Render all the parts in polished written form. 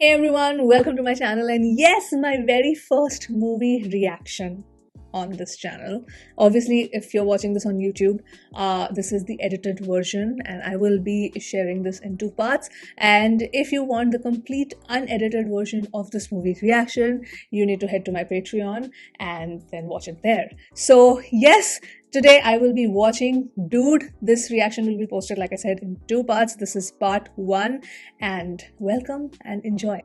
Hey everyone, welcome to my channel, and yes, my very first movie reaction on this channel. Obviously, if you're watching this on YouTube, this is the edited version, and I will be sharing this in two parts. And if you want the complete unedited version of this movie reaction, you need to head to my Patreon and then watch it there. So, yes, today I will be watching Dude. This reaction will be posted, like I said, in two parts. This is part one, and welcome and enjoy.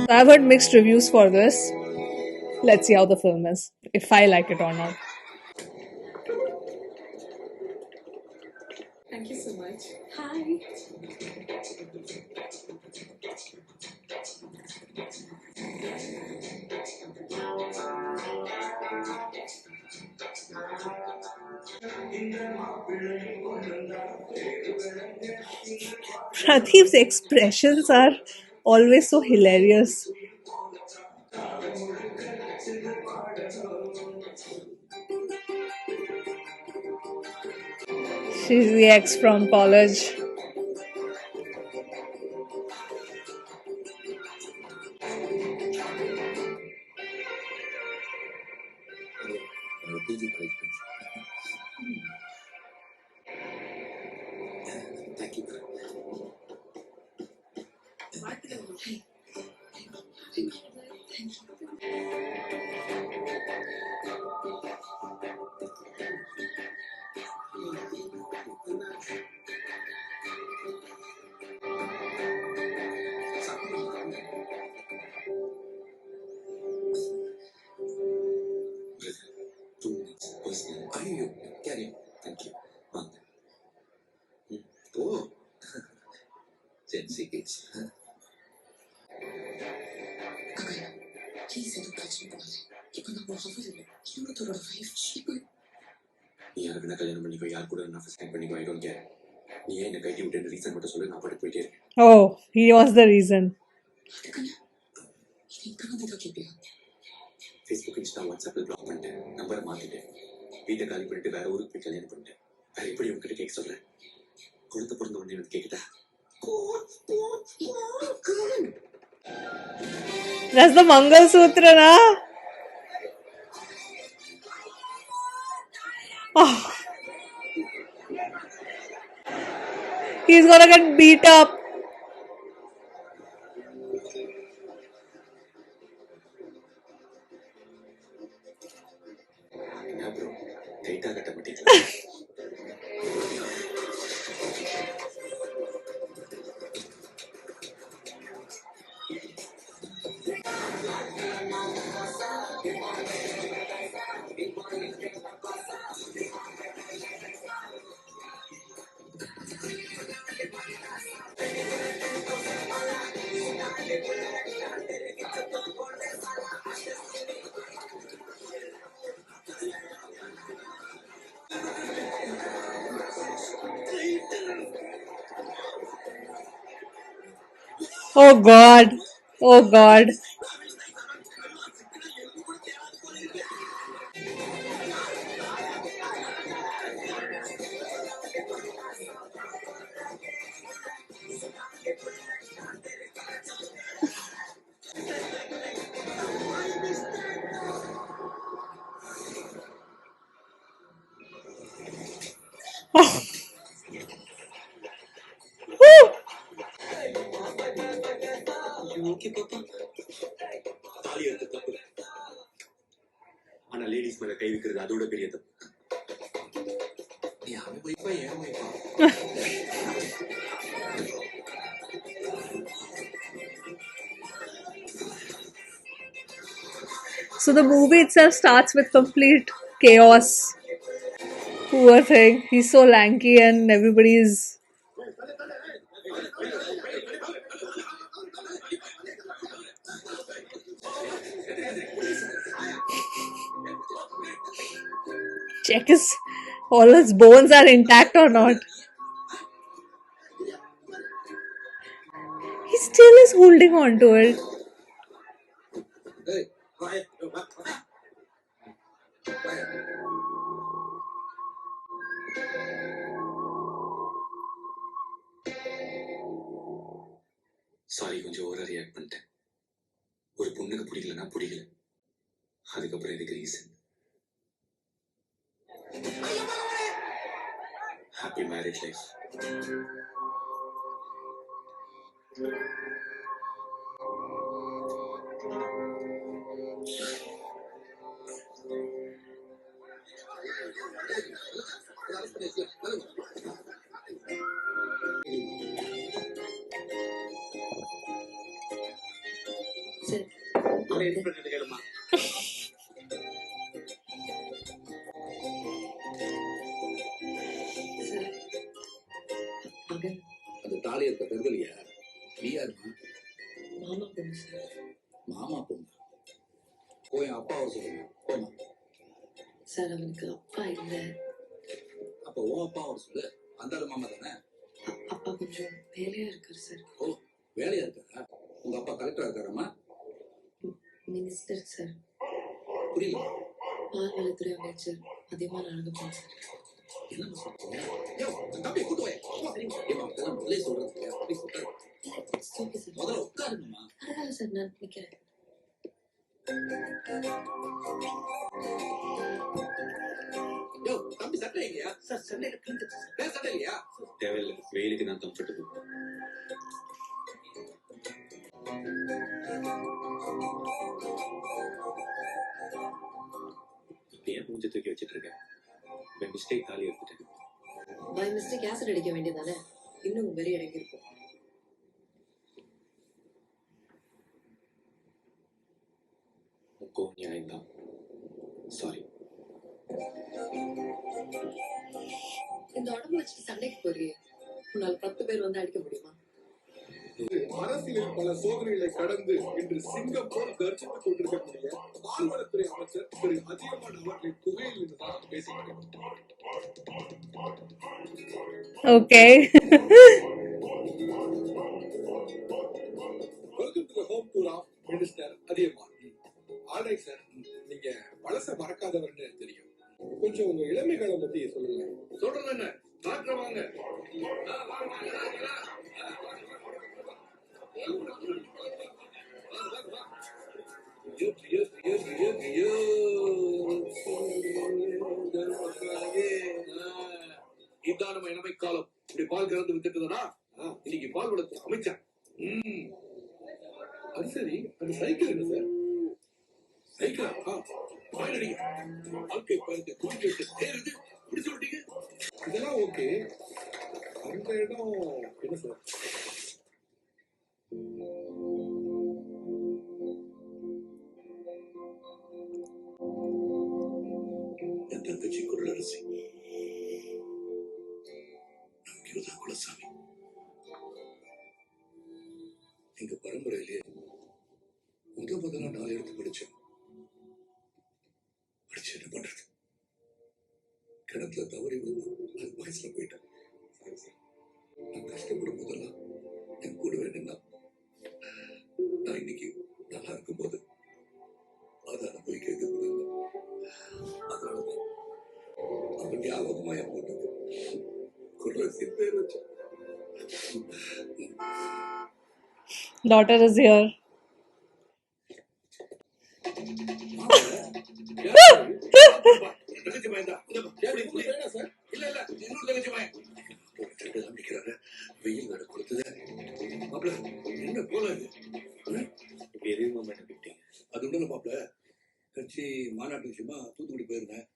So I've heard mixed reviews for this. Let's see how the film is, if I like it or not. Thank you so much. Hi. Pradeep's expressions are always so hilarious. She's the ex from college. PG placements. Thank you. Two minutes. Personal. Are you? Carry on. Thank you. One. Oh. Gen Z kids. Kakaya, please don't touch me. இப்போ நான் ஹாஃபர் இல்லை இன்னொருத்தரோட wife இப்போ யாருக்கு நான் கல்யாணம் பண்ணிக்கோ யார் கூட நான் ஃபர்ஸ்ட் டைம் பண்ணிக்கோ ஐ டோன்ட் கேர் நீ ஏன் என்னை கைட்டி விட்டு ரீசன் மட்டும் சொல்லு நான் பாட்டு போயிட்டே இருக்கேன் Oh, he was the reason. அதுக்கான இது இப்போ வந்து தான் கேட்பியா ஃபேஸ்புக் இன்ஸ்டா வாட்ஸ்அப்பில் பிளாக் பண்ணிட்டேன் நம்பரை மாற்றிட்டேன் வீட்டை காலி பண்ணிட்டு வேற ஊருக்கு போய் கல்யாணம் பண்ணிட்டேன் வேற எப்படி உங்ககிட்ட கேட்க சொல்கிறேன் குழந்தை பிறந்த உடனே வந்து கேட்குதா That's the Mangal Sutra, na? Oh. He's gonna get beat up. என்ன ப்ரோ டைட்டாக கட்ட மாட்டீங்களா Oh God. Oh God. Oh. Woo. Okay பாப்பா தாலி எடுத்து தப்பு ஆனா லேடிஸ் மேல கை வைக்கிறது அதோட பெரிய தப்பு அவன் வைப்பா ஏன் வைப்பா So the movie itself starts with complete chaos. Poor thing. He's so lanky and everybody's. Check all his bones are intact or not. He still is holding on to it. Sorry, கொஞ்சம் ஓவரா react பண்ணிட்டேன். ஒரு பொண்ணுக்கு பிடிக்கலன்னா பிடிக்கல, அதுக்கப்புறம் இதுக்கு reason. Happy marriage life. அந்த தாலி இருக்க பெருதலியா நீ யாருமா? மாமா பொண்ணு சார். மாமா பொண்ணு போய் அப்பாவை சொல்லுங்க. போமா சார் அவனுக்கு அப்பா இல்லை. அப்ப ஓ அப்பாவை சொல்லு. அந்த ஆளு மாமா தானே? அப்பா கொஞ்சம் வேலையா இருக்காரு சார். ஓ வேலையா இருக்காரா? உங்க அப்பா கலெக்டரா இருக்காரம்மா? Minister sir. புரியல. பால்வளத்துறை அமைச்சர் அதிகமாக நடந்துப்பாங்க சார். என்ன சொல்றீங்க? தம்பி கூட்டு போய் முதல்ல சொல்றது அப்படி சொல்றாரு. Okay sir. முதல்ல உட்காருங்கம்மா. பரவாயில்ல சார், நான் நிற்கிறேன். யோ தம்பி சட்டை இல்லையா? சார் சட்டையில கிழிஞ்சு சார். சட்டை இல்லையா? தேவையில்லை, வெயிலுக்கு நான் கம்ஃபர்டபுள். ஏன் மூஞ்ச தூக்கி வச்சிட்டு இருக்கேன்? பை மிஸ்டேக் தாலி எடுத்துட்டேன். பை மிஸ்டேக் ஆசிட் அடிக்க வேண்டியதானே? இன்னும் வெறி அடங்கி இருக்கும். உனக்கும் நியாயம்தான். சாரி. இந்த உடம்பு வச்சுட்டு சண்டைக்கு போறியே, உன்னால 10 பேர் வந்து அடிக்க முடியுமா? அரசியலில் பல சோதனைகளை கடந்து இன்று சிங்கம் போல் கர்ஜித்துக் கொண்டிருக்கக்கூடிய பால்வளத்துறை அமைச்சர் திரு அதியமான் அவர்களின் குகையில் இருந்துதான் பேசிக்கிறேன். Okay. Welcome to the home tour of minister Athiyaman. Alright sir, நீங்க பழச மறக்காதவர்னு தெரியும். கொஞ்சம் உங்க இளமை காலம் பத்தி சொல்லுங்க. சொல்றது என்ன? டாக்டர் வாங்க. இதான் நம்ம இளமை காலம். இப்படி பால் கறந்து வித்துட்டுதானா? இன்னைக்கு பால் வளர்த்து அமைச்சேன். அது சரி, அந்த சைக்கிள் என்ன சார்? சைக்கிளா? வாழ்க்கை பயணத்தை குடிக்க தேர்ந்து பிடிச்சு விட்டீங்க. இதெல்லாம் ஓகே. அந்த இடம் என்ன சார்? என் தங்கச்சி குரலரசி நமக்கு குலசாமி. எங்க பரம்பரையிலே முதல்ல 4 எடுத்து படிச்சேன். படிச்சு என்ன பண்றது? கிணத்துல தவறி வந்து அது வயசுல போயிட்டேன். நான் கஷ்டப்படும் போதெல்லாம் என் கூடவே நின்னா. நான் இன்னைக்கு நல்லா இருக்கும் போது அதை அனுபவிக்கிறது கூட இல்லை. அதனாலதான் அவன் ஞாபகமா என் போட்டது குரலரசி பேர் வச்சேன். Daughter is here. தங்கச்சி பயந்தா இல்ல சார். இல்ல இல்ல இன்னொரு தங்கச்சி பையன் நிக்கிறாரு. வெயில் வேற கொடுத்தது. மாப்பிள்ள என்ன போல இப்ப எதுவும் மாட்டேன். அது உண்டு மாப்பிள்ள. கட்சி மாநாட்டு விஷயமா தூத்துக்குடி போயிருந்தேன்.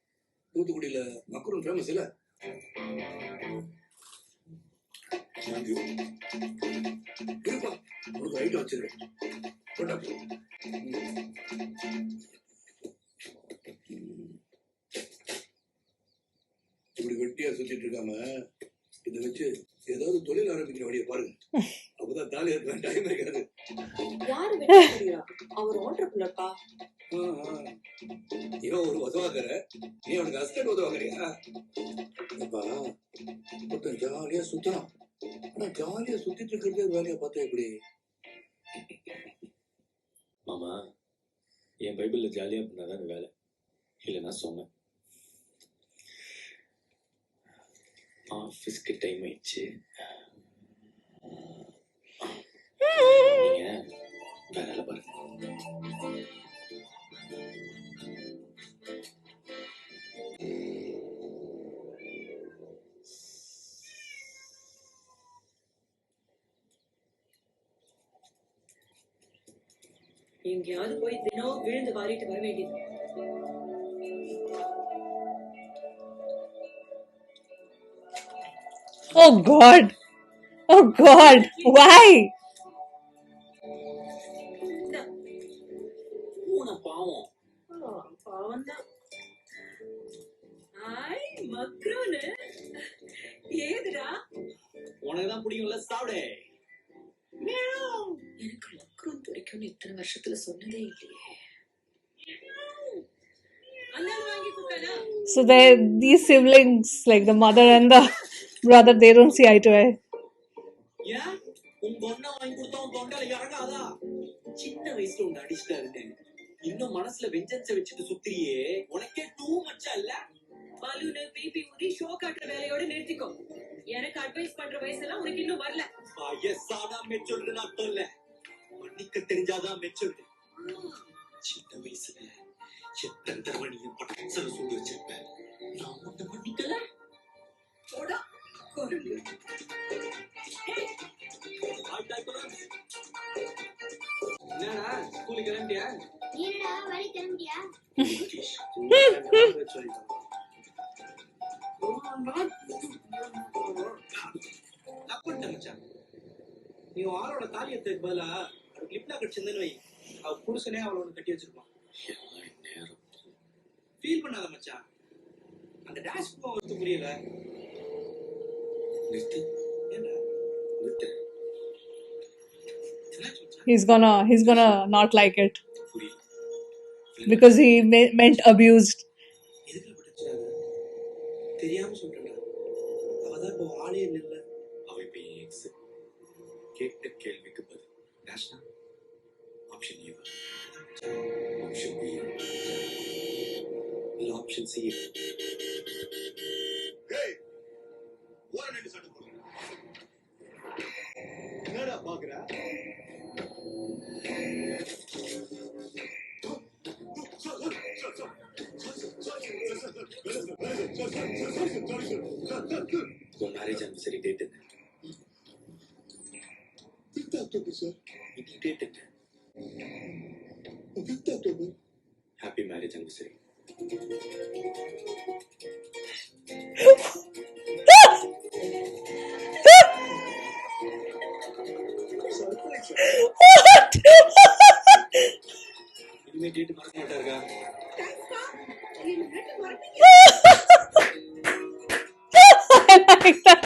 தூத்துக்குடியில மக்குரும் ஃபேமஸ் இல்ல. இருப்பா உனக்கு ஐட்டம் வச்சிருக்கேன். இப்படி வெட்டியா சுத்திட்டு இருக்காம இதை வச்சு ஏதாவது தொழில் ஆரம்பிக்கிற வழியை பாருங்க. அப்பதான் தாலி ஏற்ற டைம் இருக்காது. யாரு வெட்ட முடியா? அவர் ஆண்டர்பிரனர்ப்பா. இவன் ஒரு உதவாக்கற, நீ அவனுக்கு அசிஸ்டன்ட் உதவாக்கறியா? அப்பா ஒருத்தன் ஜாலியா சுத்தலாம். ஆனா ஜாலியா சுத்திட்டு இருக்கிறதே வேலையை பார்த்தா எப்படி? மாமா, என் பைபிள்ல ஜாலியா பண்ணாதான் வேலை, இல்லைன்னா சொன்னேன். ஆஃபீஸ்க்கு டைம் ஆயிடுச்சு. பாரு. எங்கேயாவது போய் தினம் விழுந்து வாரிட்டு வர வேண்டியது. Oh God. Oh God. Why? பூனை பாவம். பாவம்தான். ஆய் மக்ரோனு ஏதுடா? உனக்குதான் பிடிக்கும்ல, சாப்பிடு. எனக்கு மக்ரோன் பிடிக்கும்னு இத்தனை வருஷத்துல சொன்னதே இல்லையே. அந்த வாங்கி கொடுக்கனா? So these siblings, like the mother and the brother, they don't see eye to eye. ஏன் உங்க ஒண்ணா வாங்கி கொடுத்தா உன் தொண்டையில இறங்காதா? சின்ன வயசுல உன்னை அடிச்சிட்டாருன்னு இன்னும் மனசுல வெஞ்சன்ஸ வச்சுட்டு சுத்திரியே, உனக்கே டூ மச்சா இல்ல? பலூனு பிபி ஊதி ஷோ காட்டுற வேலையோட நிறுத்திக்கோ. எனக்கு அட்வைஸ் பண்ற வயசெல்லாம் உனக்கு இன்னும் வரல. வயசாதான் மெச்சூர்டு அர்த்தம் இல்ல, மன்னிக்க தெரிஞ்சாதான் மெச்சூர்டு. சின்ன வயசுல எத்தனை தடவை நீ படத்துல சூடு வச்சிருப்பேன், நான் உன்னை மன்னிக்கல. போடா கொருங்கு. என்னடா ஸ்கூலுக்கு கிளம்பியா? நீடா வழி கிளம்பியா? நீ ஆளோட தாலியத்துக்கு பதிலா அவளுக்கு லிப்னா கடிச்சிருந்தேன்னு வை, அவ புருஷனே அவளை ஒண்ணு கட்டி வச்சிருப்பான். ஃபீல் பண்ணாத மச்சான், அந்த டாஷ் போகிறது புரியல. நிறுத்து. ஏண்டா நிறுத்து? He's gonna not like it புரியல. because he meant abused. எதுக்குல பட்டுச்சாரு? தெரியாம சொல்றேன்டா. அவதான் இப்போ ஆளே இல்ல. அவ இப்ப எக்ஸ். கேட்ட கேள்விக்கு பதில் டாஷ்னா ஆப்ஷன் ஏ, ஆப்ஷன் பி, இல்ல ஆப்ஷன் சி. ஏய் ஓர நின்னு சட்டு போடுற. என்னடா பாக்குற? உன் மேரேஜ் அனிவர்சரி டேட் என்ன? 5th October, sir. இன்னைக்கு டேட் என்ன? 5th October. Happy marriage anniversary. Surprise, sir. இனிமே டேட் மறக்க மாட்டாருக்கா? I like that.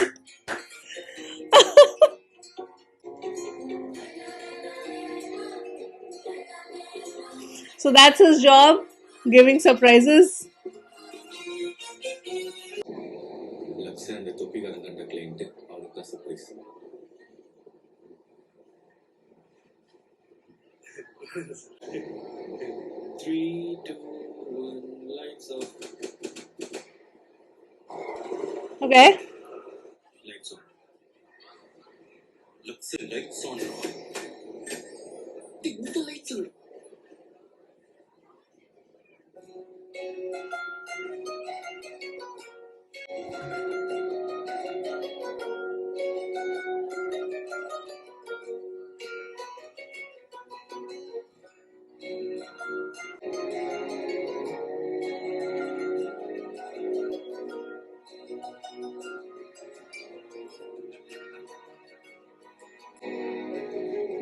So that's his job, giving surprises. Lux அந்த தொப்பிக்காரன் கண்ட கிளைண்ட், அவனுக்கு தான் surprise. Three, two, one, lights off. Okay. Lights on. Lux lights on. இந்த lights விடு.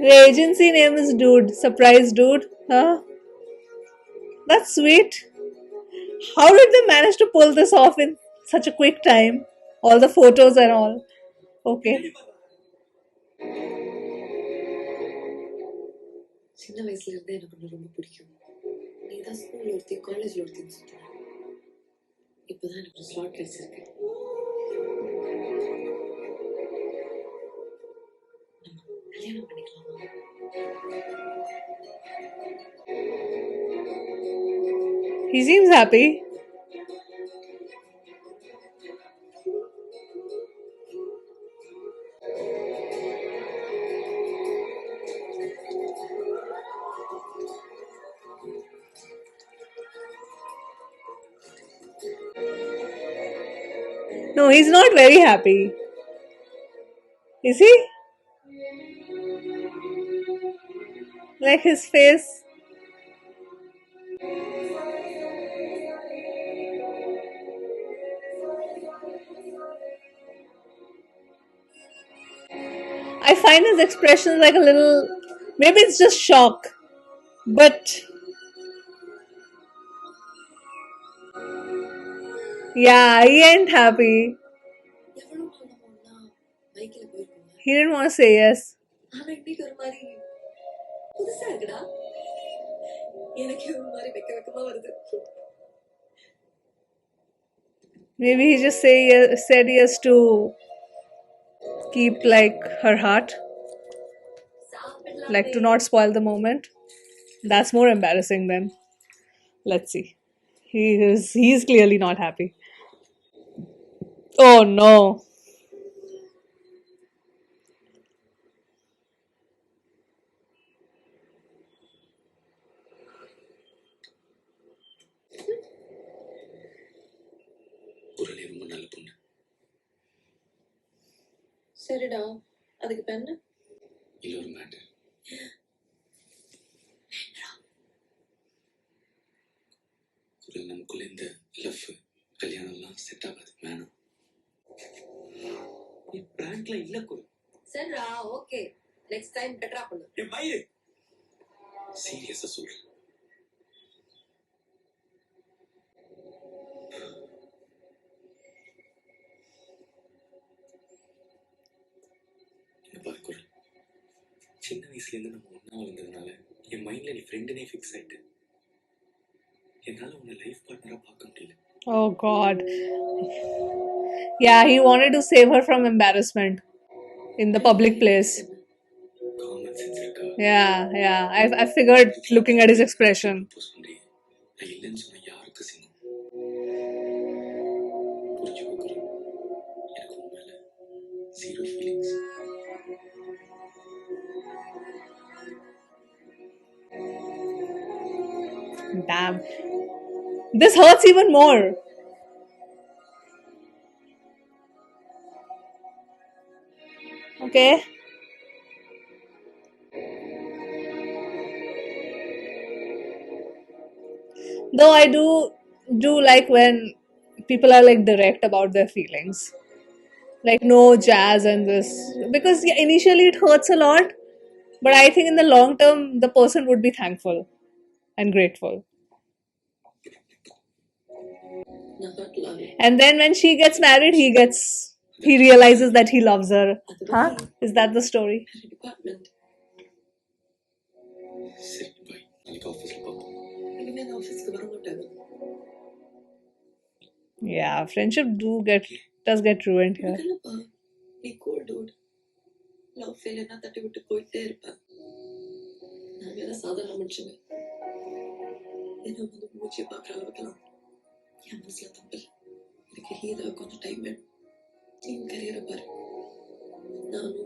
The agency name is Dude. Surprise Dude. Huh? That's sweet. How did they manage to pull this off in such a quick time? All the photos and all. Okay. சின்ன வயசுல இருந்தே எனக்கு உன்னை ரொம்ப பிடிக்கும். நீ தான் ஸ்கூல்ல ஒருத்தி காலேஜ்ல ஒருத்தின்னு சொல்லுவேன். இப்பதான் எனக்கு ஸ்லாட் கிடைச்சிருக்கு. நம்ம கல்யாணம் பண்ணிக்கலாமா? He seems happy. No, he's not very happy. Is he? Like his face. I find his expressions like a little. Maybe it's just shock. But yeah, he ain't happy. எவ்வளவு நாள் நம்ம ஒண்ணா பைக்ல போயிருக்கோங்க. He didn't want to say yes. ஆனா இன்னைக்கு ஒரு மாதிரி புதுசா இருக்குடா. எனக்கே ஒரு மாதிரி வெக்கமா வருது. Maybe he just said yes to keep like her heart, like to not spoil the moment. That's more embarrassing then. Let's see. He's clearly not happy. Oh no. குரலே ரொம்ப நல்ல பொண்ணு. சரிடா, அதுக்கு இப்ப என்ன? இல்ல ஒரு மேட்டர். குரல் நமக்குள்ள இந்த லவ் கல்யாணம் எல்லாம் செட் ஆகாது, வேணாம். நீ பிராங்க்ல இல்ல குரல். சரிடா, ஓகே. நெக்ஸ்ட் டைம் பெட்டரா பண்ணு. என் மயிறு சீரியஸா சொல்றேன். என்ன பாரு குரல், சின்ன வயசுல இருந்து நம்ம ஒண்ணா வளர்ந்ததுனால என் மைண்ட்ல நீ ஃப்ரெண்டுனே ஃபிக்ஸ் ஆயிட்டு. என்னால உன்னை லைஃப் பார்ட்னரா பார்க்க முடியல. Oh god. Yeah, he wanted to save her from embarrassment in the public place. Common sense இருக்கா? Yeah. I figured looking at his expression. Propose பண்ணி நான் இல்லைன்னு சொன்ன யாருக்கு சிங்கம் புரிஞ்சுக்கோ குரல், எனக்கு உன் மேல zero feelings. Damn. This hurts even more. Okay. Though I do like when people are like direct about their feelings. Like no jazz and this. Because yeah, initially it hurts a lot. But I think in the long term the person would be thankful and grateful. Not love. And then when she gets married, he realizes that he loves her. Huh? Is that the story? Department. சரி பாய், நாளைக்கு ஆஃபீஸில் பார்ப்போம். இனிமே அந்த ஆஃபீஸ்க்கு வர மாட்டாங்க. Yeah, friendship does get ruined here. என்னப்பா, நீ கோல்ட் டூட். லவ் ஃபெயிலியர்னா தட்டி விட்டு போயிட்டே இருப்பேன். நாங்க எல்லாம் சாதாரண மனுஷங்க. என்ன வந்து மூச்சியை பார்க்குற அளவுக்குலாம் என் மனசுல தப்பு இல்லை. எனக்கு ஹீரோ கொஞ்சம் டைம் வேணும். நீ கரியரை பாரு. நானும்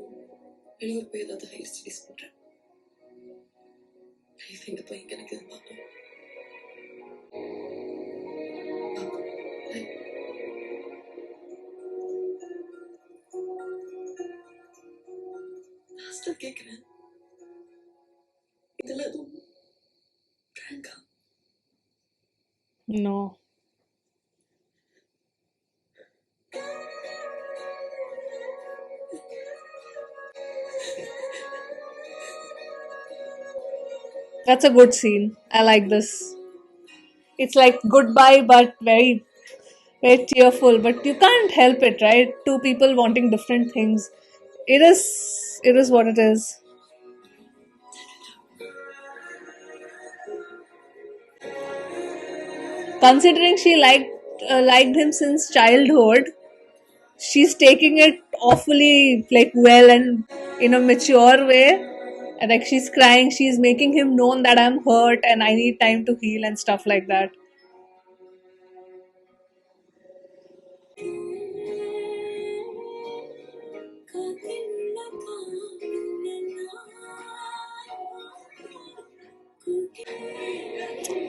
வெளியூர் போய் ஏதாவது ஹையர் ஸ்டடிஸ் பண்றேன். லைஃப் எங்க போய் இங்க எனக்கு பார்ப்போம். லாஸ்டா கேட்கிறேன், இதெல்லாம் எதுவும் பிராங்கா? No. That's a good scene. I like this. It's like goodbye, but very tearful. But you can't help it, right? Two people wanting different things. It is what it is. Considering she liked him since childhood, she's taking it awfully like well and in a mature way. And like she's crying, she's making him known that I'm hurt and I need time to heal and stuff like that.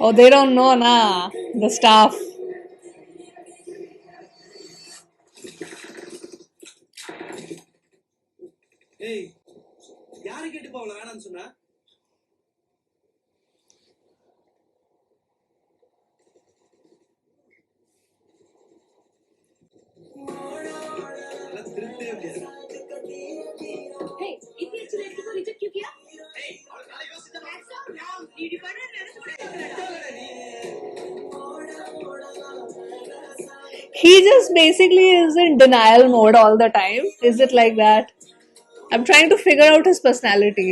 Oh, they don't know, nah. The staff. ஏய், யாரை கேட்டுப்பா அவளை வேணாம்னு சொன்ன? அதெல்லாம் திருத்தவே முடியாது. Hey, इतनी अच्छी लड़की को रिजेक्ट क्यों किया? ஏய், அவளுக்கு நல்லா யோசிச்சு தான் That's so wrong. நீ பண்ண He just basically is in denial mode all the time. Is it like that? I'm trying to figure out his personality.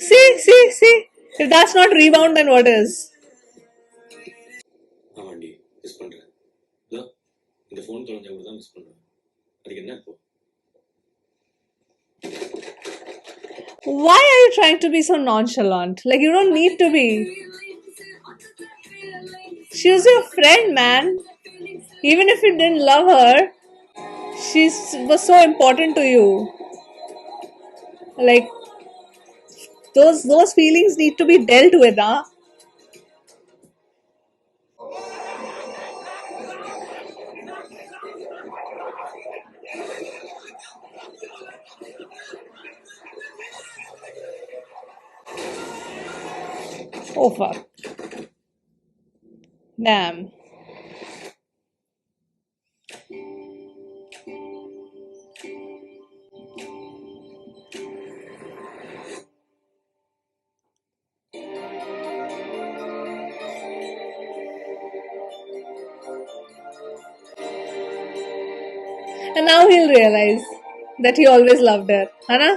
See. If that's not rebound, then what is? ஆமாண்டி, miss பண்றேன். இதோ, இந்த phone தொலைஞ்சா கூட தான் miss பண்றேன். அதுக்கு என்ன இப்போ? Why are you trying to be so nonchalant? Like, you don't need to be. She was your friend, man. Even if you didn't love her, she was so important to you. Like, those feelings need to be dealt with, huh? Oh fuck. Damn. And now he'll realize that he always loved her. Hana?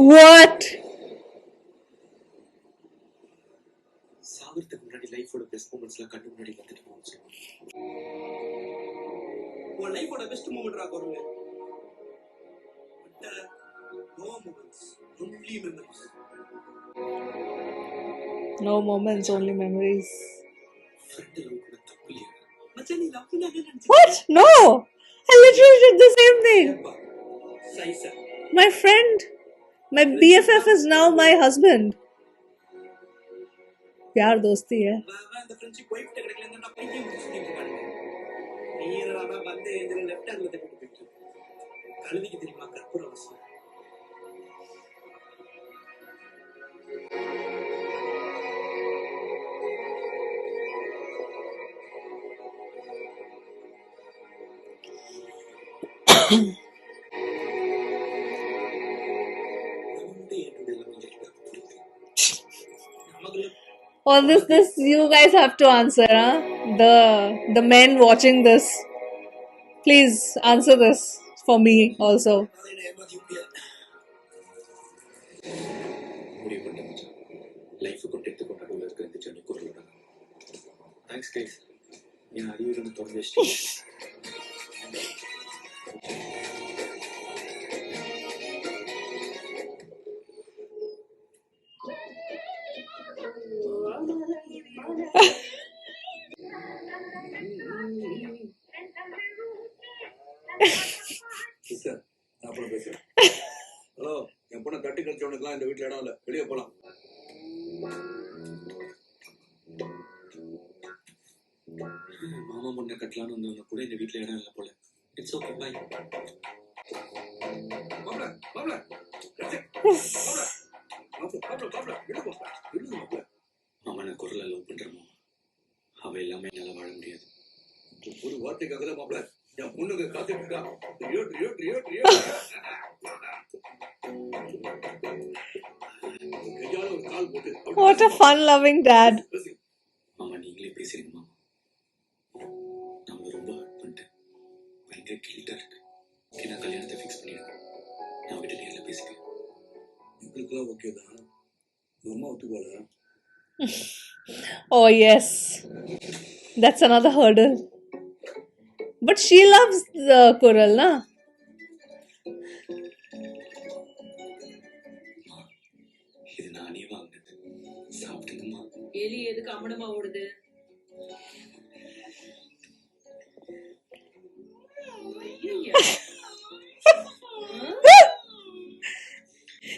What? சாகிறதுக்கு முன்னாடி லைஃபோட best மூமெண்ட்ஸ்லாம் கண்ணு முன்னாடி வந்துட்டு போச்சு. உன் லைஃபோட best moment Raghavan. No moments, only memories. No moments, only memories. Friend love கூட தப்பு இல்லையா? மச்சான், நீ லவ் பண்ணாத நினைச்சு. What? No! I literally did the same thing. சைஸா. My friend, my BFF is now my husband. प्यार दोस्ती है. அந்த ஃப்ரெண்ட்ஷிப் வைஃப் கிட்ட கிடைக்கலன்னா நான் பைத்தியம் முடிச்சிட்டு இருக்கானே. நீரானா வந்து இந்த லெஃப்ட் ஹேண்ட்ல தட்டி போட்டு. கழுதிக்கு தெரியுமா கற்பூர வாசனை? All this you guys have to answer, huh? The men watching this, please answer this for me also. முடிவு பண்ணேன் மச்சான். லைஃபுக்கும் டெத்துக்கும் நடுவில் இருக்கிற இந்த ஜர்னி குரலோட. Thanks guys. என் அறிவுரை தொடர்ந்து வச்சிட்டீங்க. சிஸ்டர், நான் அப்புறம் பேசுறேன். ஹலோ, என் பொண்ணை தட்டி கழிச்சவனுக்குலாம் இந்த வீட்டுல இடம் இல்ல, வெளியே போலாம். மாமா பொண்ணை கட்டலான்னு வந்தவங்க கூட இந்த வீட்டுல இடம் இல்லை போல. It's okay, bye. மாப்ள, மாப்ள, மாமனை குரலை லவ் பண்ற மாமா. அவ இல்லாம என்னால வாழ முடியாது. ஒரு வார்த்தைக்காக தான் மாப்ள என் பொண்ணுக்கு காத்துட்டு இருக்கா. கையால ஒரு கால் போட்டு What a fun-loving dad. மாமா, நீங்களே பேசுறீங்க மாமா. நான் ரொம்ப ஹர்ட் பண்ணிட்டேன். பயங்கர கில்ட்டா இருக்கு. நான் கல்யாணத்தை ஃபிக்ஸ் பண்ணிருக்கேன். நான் கிட்ட நேர்ல பேசிக்கிறேன். எங்களுக்குலாம் ஓகே தான். அம்மா ஒத்துக்கோல. Oh yes, that's another hurdle. But she loves the Kural, na? இது நானே வாங்கினது. சாப்பிட்டுங்கம்மா. எலி எதுக்கு அம்மனமா ஓடுது?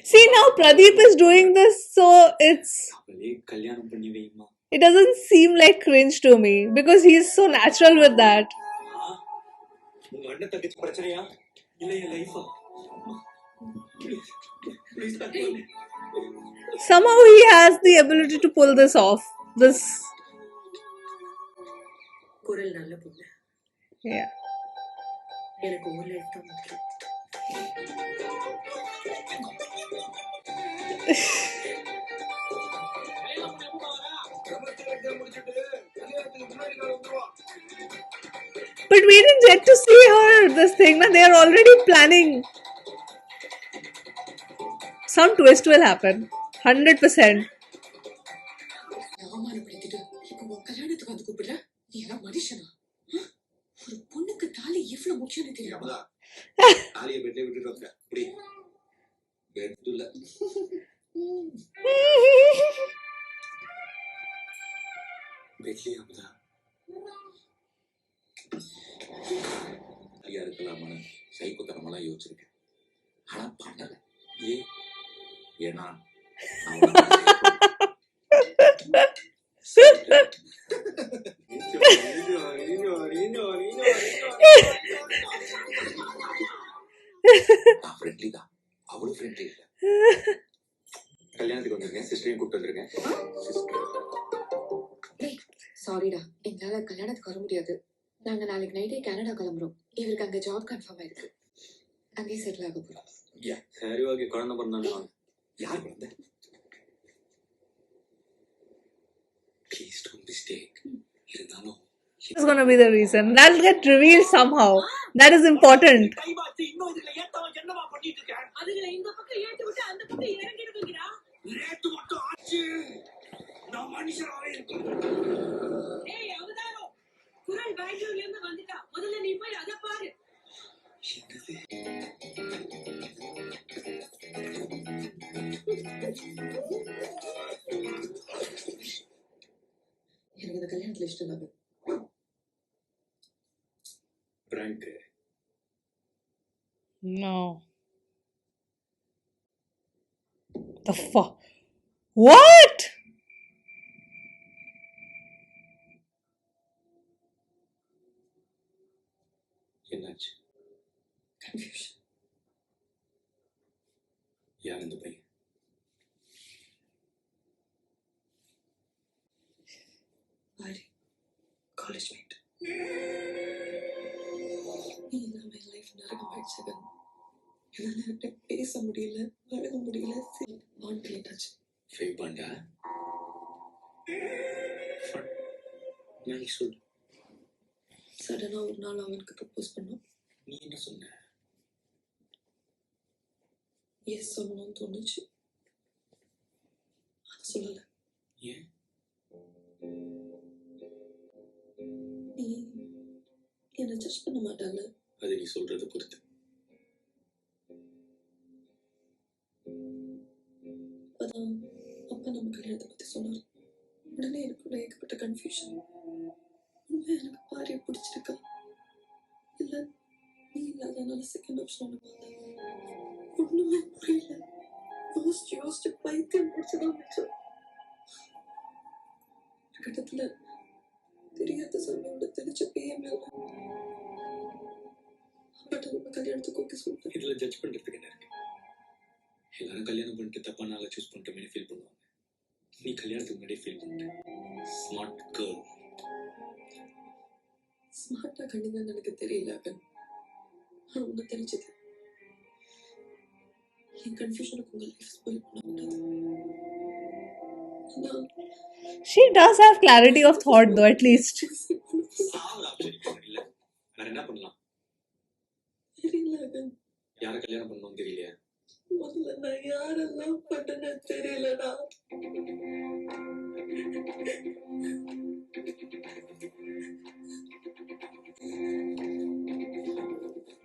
See, now Pradeep is doing this, so அவளே கல்யாணம் பண்ணி வைமா. it doesn't seem like cringe to me because he's so natural with that. உங்க அண்ணன் தங்கச்சி பிரச்சனையா இல்ல என் லைஃபா? Please Somehow he has the ability to pull this off. This, குரல் நல்ல பொண்ணு. yeah. எனக்கு ஒரு லைஃப் தான் முக்கியம். But we didn't get to see her this thing. Now they are already planning. Some twist will happen. 100%. அவமானப்படுத்திட்டு இப்ப உன் கல்யாணத்துக்கு வந்து கூப்பிடுற? நீ எல்லாம் மனுஷனா? ஒரு பொண்ணுக்கு தாலி எவ்வளவு முக்கியம்னு தெரியாம தாலிய பெட்ல விட்டுட்டு வந்த அப்படி பெட்ல பெட்லயே அமுதா ஐயா இருக்கலாமா சைக்கோத்தனமெல்லாம் யோசிச்சிருக்கேன். ஆனா பண்ணல. ஏன்னா ஃப்ரெண்ட்லி தான். அவ்வளவு ஃப்ரெண்ட்லி இல்ல. கல்யாணத்துக்கு வந்திருக்கேன். சிஸ்டரையும் கூப்பிட்டு வந்திருக்கேன். சாரிடா, எங்களால கல்யாணத்துக்கு வர முடியாது. நாங்க நாளைக்கு நைட்டே கனடா கிளம்புறோம். இவருக்கு அங்க ஜாப் கன்ஃபார்ம் ஆயிருக்கு. அங்கேயே செட்டில் ஆக போறோம். சரி ஓகே, குழந்தை பிறந்தாங்க. யார் குழந்தை? Please don't mistake. இருந்தாலும் It's gonna be the reason. That'll get revealed somehow. That is important. கைபாத்தி இன்னும் இதுல ஏத்தவன் என்னமா பண்ணிட்டு இருக்க? அதுல இந்த பக்கம் ஏத்தி விட்டு அந்த பக்கம் இறங்கிடுவீங்கடா. ரேட்டு மட்டும் ஆச்சு. நான் மனுஷனாவே இருக்கேன். ஏய் அவதாரோ, குரல் பெங்களூர்ல இருந்து வந்துட்டா. முதல்ல நீ போய் அத பாரு. எனக்கு இந்த கல்யாணத்துல இஷ்டம் இல்லாம. Prank. No. The fuck? What? என்னாச்சு? கன்ஃபியூஷன். யார் இந்த பையன்? Aari, college mate. நீ இல்லாம என் லைஃப் நரகமாயிடுச்சு. என்னால அவர்கிட்ட பேச முடியல, பழக முடியல. பாண்ட் கிளியராச்சு. ஃபைவ் பாண்டா? நான் சொல்லு. சடனா ஒரு நாள் அவனுக்கு ப்ரப்போஸ் பண்ணோம். நீ என்ன சொன்ன? எஸ் சொல்லணும்னு தோணுச்சு. அது சொல்லல. ஏன்? நீ என்ன ஜட்ஜ் பண்ண மாட்டாங்க. அது நீ சொல்றத பொறுத்து. அப்பதான் அப்பா நம்ம கல்யாணத்தை பத்தி சொன்னார். உடனே எனக்குள்ள ஏகப்பட்ட கன்ஃபியூஷன். உண்மை எனக்கு பாரிய பிடிச்சிருக்கா இல்ல நீ இல்லாதனால செகண்ட் ஆப்ஷன் ஒண்ணுமே புரியல. யோசிச்சு யோசிச்சு பைத்தியம் பிடிச்சதான் மிச்சம். ஒரு கட்டத்துல தெரியாத சொன்னோட தெரிஞ்ச பிஎம்எல் பட் நம்ம கல்யாணத்துக்கு ஓகே சொல்லிட்டேன். இதுல ஜட்ஜ் பண்றதுக்கு என்ன இருக்கு? எல்லாரும் கல்யாணம் பண்ணிட்டு தப்பான ஆளை சூஸ் பண்ணிட்டோம்னு ஃபீல் பண்ணுவாங்க. நீ கல்யாணத்துக்கு முன்னாடியே ஃபீல் பண்ணிட்ட. Smart girl. ஸ்மார்ட்டா கண்டிப்பான்னு எனக்கு தெரியல. ஆனா ஒண்ணு தெரிஞ்சது, என் கன்ஃபியூஷனுக்கு உங்க லைஃப் ஸ்பாயில் பண்ணக்கூடாது. She does have clarity of thought though, at least. சாவர ஆப்ஷன் இல்ல. வேற என்ன பண்ணலாம்? தெரியல. யார கல்யாணம் பண்ணணும்னு தெரியலையா? முதல்ல நான் யாரெல்லாம் பண்ணேன்னு தெரியலடா.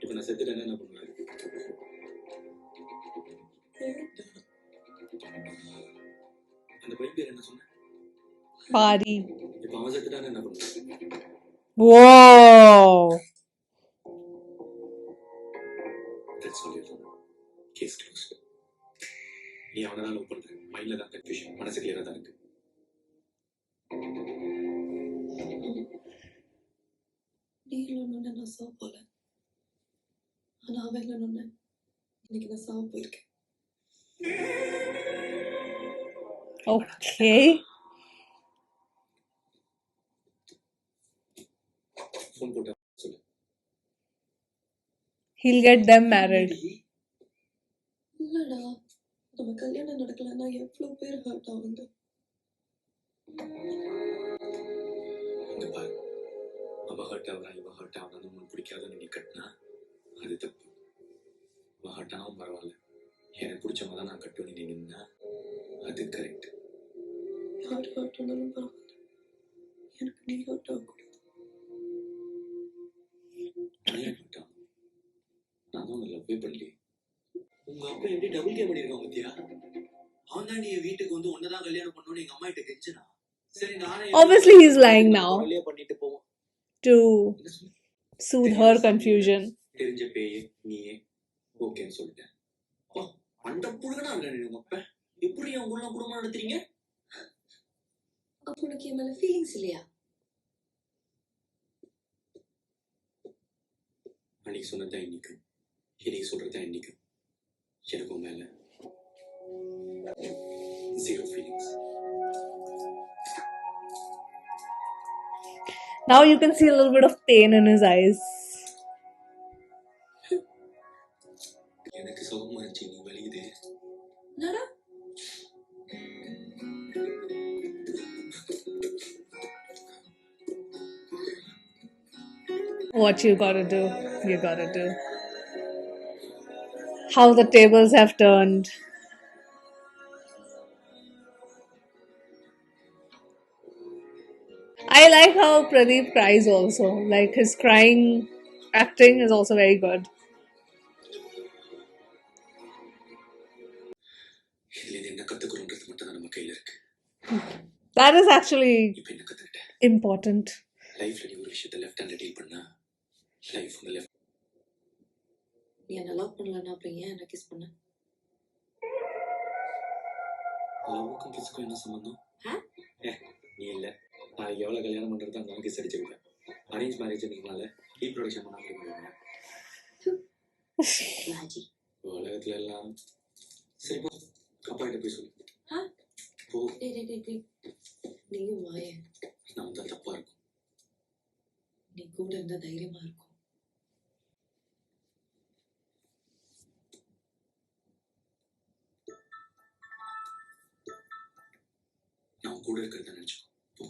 இப்ப நான் செத்துட்டேன்னா என்ன பண்ணுவேன்? அந்த பையன் பேர் என்ன சொன்ன? Pari. இப்ப அவன் செத்துட்டானா என்ன பண்ணுவேன்? Whoa. That's all you know. Case closed. நீ அவனை தான் லவ் பண்ற. மைண்ட்ல தான் கன்ஃபியூஷன், மனசு கிளியரா தான் இருக்கு. நீ இல்லைன்னு நான் சாவ போல, ஆனா அவன் இல்லைன்னு இன்னைக்கு நான் சாவ போயிருக்கேன். Okay. ஃபோன் போட்டு சொல்லு. He'll get them married. இல்லடா, நம்ம கல்யாணம் நடக்கலன்னா எவ்வளவு பேர் ஹர்ட் ஆகுங்க. இங்க பாரு, அவ ஹர்ட் ஆகுறா, இவ ஹர்ட் ஆகுறான்னு உனக்கு பிடிக்காதுன்னு நீ கட்டினா அது தப்பு. அவ ஹர்ட் ஆகும் பரவாயில்ல, எனக்கு பிடிச்சவங்க தான் நான் கட்டுவேன் நீ நின்னா அது கரெக்ட். யார் ஹர்ட் ஆனாலும் பரவாயில்ல, எனக்கு நீ ஹர்ட் ஆகக்கூடாது. ஹர்ட் ஆகும். நான் தான் உன்னை லவ்வே பண்ணலையே. உங்க அப்பா எப்படி டபுள் கேம் பண்ணிருக்கான் பத்தியா? அவன் தான் நீ வீட்டுக்கு வந்து ஒன்னதான் கல்யாணம் பண்ணணும்னு எங்க அம்மா கிட்ட கெஞ்சினா. சரி நானே Obviously, he's lying now பண்ணிட்டு போவோம். to soothe her confusion. தெரிஞ்ச பேயே நீயே ஓகேன்னு சொல்லிட்டேன். அந்த புழுகனா இருக்க உங்க அப்பா எப்படி அவங்க எல்லாம் குடும்பம் நடத்துறீங்க? அப்போ உனக்கு என் மேல ஃபீலிங்ஸ் இல்லையா? அன்னைக்கு சொன்னதான் இன்னைக்கு, இன்னைக்கு சொல்றதான் இன்னைக்கு. எனக்கு மேல zero feelings. Now you can see a little bit of pain in his eyes. எனக்கு சுகமா இருந்துச்சு, நீ வலியுது. என்னடா What you gotta do, you gotta do. How the tables have turned. I like how Pradeep cries also. Like his crying acting is also very good. இதுல இருந்து என்ன கத்துக்கிறோன்றது மட்டும் தான் நம்ம கையில இருக்கு. That is actually இப்ப என்ன கத்துக்கிட்டேன்? important. லைஃப்ல நீ ஒரு விஷயத்தை லெஃப்ட் ஹேண்ட்ல டீல் பண்ணா லைஃப் உங்க லெஃப்ட். நீ என்ன லவ் பண்ணலன்னா அப்புறம் ஏன் என்ன கிஸ் பண்ண? லவ்வுக்கும் கிஸ்க்கும் என்ன சம்பந்தம்? நீ இல்ல நான் எவ்வளவு கல்யாணம் பண்றது அந்த கிஸ் அடிச்சிருப்பேன். அரேஞ்ச் மேரேஜ்னால ரீப்ரொடக்ஷன் பண்ணாம இருக்காங்க. உலகத்துல எல்லாம் சரி போ, அப்பா கிட்ட போய் சொல்லு. போ, நீயும் வாய, நான் தான் தப்பா இருக்கும். நீ கூட இருந்தா தைரியமா இருக்கும். நான் கூட இருக்கிறத நினைச்சுக்கோ. போ.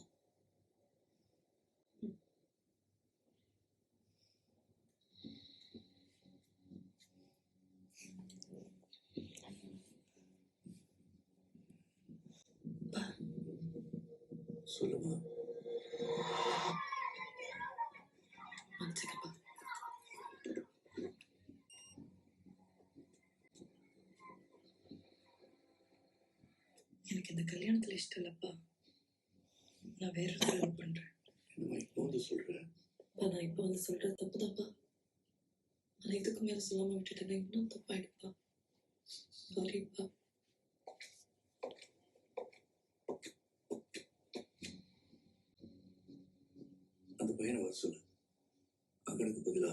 சொல்லுமா. மன்னிச்சுக்கப்பா. எனக்கு இந்த கல்யாணத்துல இஷ்டம் இல்லப்பா. நான் வேற ஒருத்தர் லவ் பண்றேன். என்னம்மா இப்போ வந்து சொல்றேன்? நான் இப்போ வந்து சொல்றது தப்புதான்ப்பா. ஆனா இதுக்கு மேல சொல்லாம விட்டுட்டேன்னா இன்னும் தப்பாயிடுப்பா. சாரிப்பா. அந்த பையனை வர சொல்லு. அங்கனுக்கு பதிலா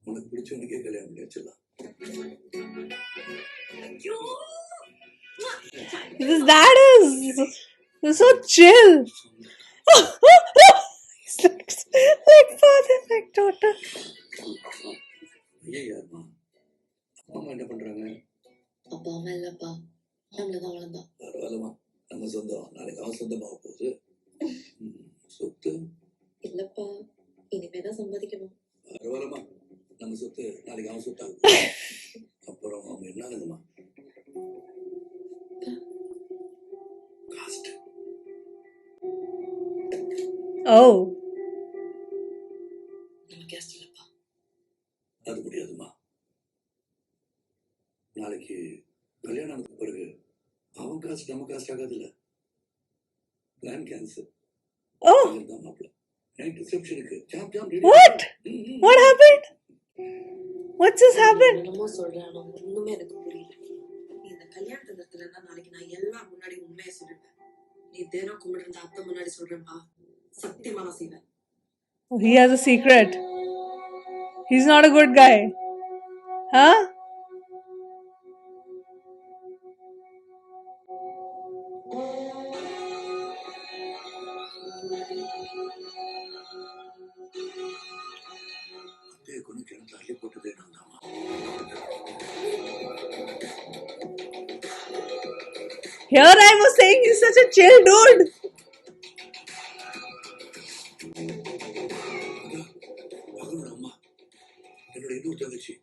உனக்கு பிடிச்சவனுக்கே கல்யாணம் பண்ணி வச்சிடலாம். His dad is so chill. He's like father, like daughter. ஐயா யாருமா? அப்பா அம்மா என்ன பண்றாங்க? அப்பா அம்மா இல்லப்பா, நம்மளதான் வளர்ந்தான். பரவாயில்லமா, நம்ம சொந்தம். நாளைக்கு அவன் சொந்தமாக போகுது. சொத்து இல்லப்பா, இனிமேதான் சம்பாதிக்கணும். பரவாயில்லமா, நம்ம சொத்து நாளைக்கு அவன் சொத்தாகும். அப்புறம் அவங்க என்ன ஆகுதுமா? காஸ்ட். Oh. நம்ம கேஸ்ட் இல்லப்பா. அது முடியாதுமா. நாளைக்கு கல்யாணம் ஆனதுக்கு பிறகு அவன் காசு நம்ம காசு ஆகாதுல்ல. Plan cancel. Oh. மாப்பிள்ள நைட் ரிசப்ஷனுக்கு ஜாம் ஜாம். What? What happened? What just happened? என்னமோ சொல்றேன், ஆனா ஒண்ணுமே எனக்கு புரியல. நீ இந்த கல்யாணத்தை இல்லைன்னா நாளைக்கு நான் எல்லாம் முன்னாடி உண்மையை சொல்லிடுவேன். நீ தினம் கும்பிடுற அத்தை முன்னாடி சொல்றேன்ப்பா, சத்தியமா நான் செய்வேன். Oh, he has a secret. He's not a good guy. Huh? அத்தையை கொண்டு கிணத்துல அள்ளி போட்டதே நான் தான். Here I was saying he's such a chill dude. மகனோட அம்மா என்னோட இன்னொரு தங்கச்சி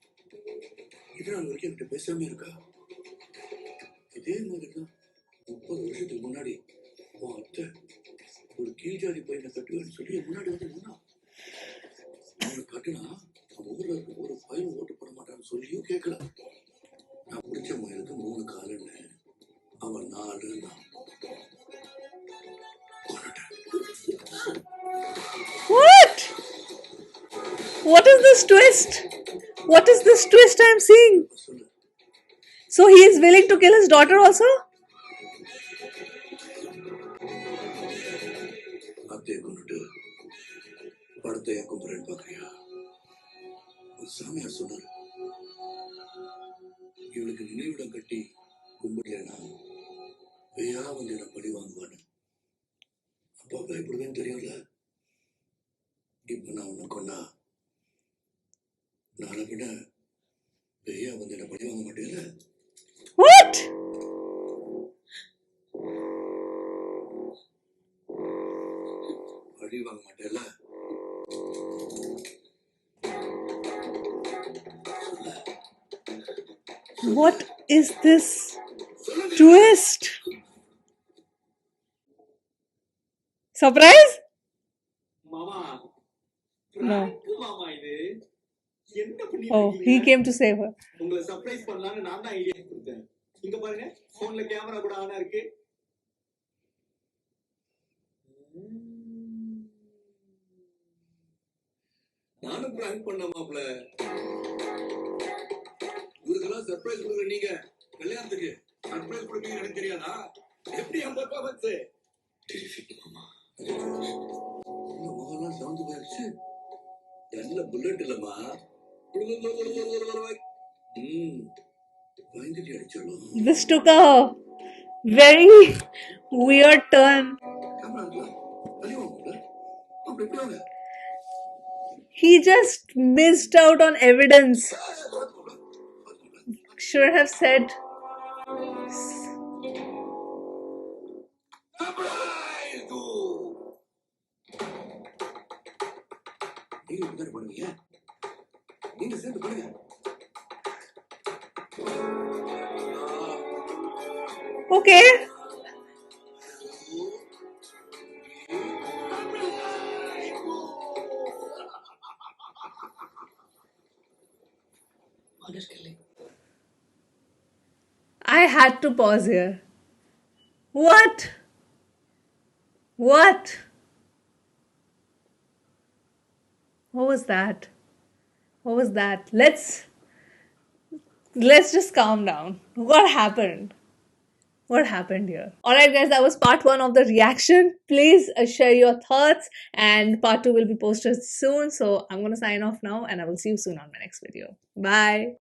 இது நாள் வரைக்கும் என்கிட்ட பேசாம இருக்கா. இதே மாதிரிதான் 30 வருஷத்துக்கு முன்னாடி உன் அத்தை ஒரு கீழ்ஜாதி பையனை கட்டுவேன்னு சொல்லி என் முன்னாடி வந்து நின்னா. அவனை கட்டுனா அவன் ஊர்ல இருக்க ஒரு பையன் ஓட்டு போட மாட்டான்னு சொல்லியும் கேட்கல. நான் பிடிச்ச மயிலுக்கு 3 காலுன்னு அவன் 4 தான். What? What is this twist? What is this twist I'm seeing? சொல்லு So he is willing to kill his daughter also? அத்தையை கொண்டுட்டு படத்தை என் கும்புறேன்னு பாக்குறியா? ஒரு சாமியார் சொன்னாரு, இவளுக்கு நினைவிடம் கட்டி கும்பிடலன்னா வெய்யா வந்து என்ன பழி வாங்குவான்னு. அப்பா பயப்படுவேன்னு தெரியும்ல. இப்ப நான் உன்னை கொண்டா நாளை விட வெய்யா வந்து என்ன பழி வாங்க மாட்டேல. What? பழி வாங்க மாட்டேல. What is this twist? Surprise? மாமா No. prank மாமா இது என்ன பண்ணிட்டு Oh, he இருக்கீங்க? came to save her. உங்களை சர்ப்ரைஸ் பண்ணலாம்னு நான் தான் ஐடியா கொடுத்தேன். இங்க பாருங்க, போன்ல கேமரா கூட ஆனா இருக்கு. நானும் பிராங்க் பண்ண மாப்ள. இவருக்கெல்லாம் சர்ப்ரைஸ் கொடுக்குற நீங்க கல்யாணத்துக்கு சர்ப்ரைஸ் கொடுப்பீங்க எனக்கு தெரியாதா? எப்படி அந்த பெர்ஃபார்மன்ஸ்? தெரிவிக்கு மாமா. இந்த முகம்லாம் சவுந்து போயிடுச்சு. நல்ல புல்லட் இல்லம்மா. பயந்துட்டு அடிச்சாலும் This took a very weird turn. Camera இருக்குல்ல, வெளியே வாங்க. அப்படி எப்படி வாங்க? He just missed out on evidence. Should have said. நீங்க என்ன பண்ணுவீங்க? நீங்க சேர்ந்து பண்ணுங்க. Okay. honestly. I had to pause here. What? What? What was that? What was that? Let's just calm down. What happened? What happened here? Alright guys, that was part 1 of the reaction. Please share your thoughts, and part 2 will be posted soon. So I'm going to sign off now, and I will see you soon on my next video. Bye.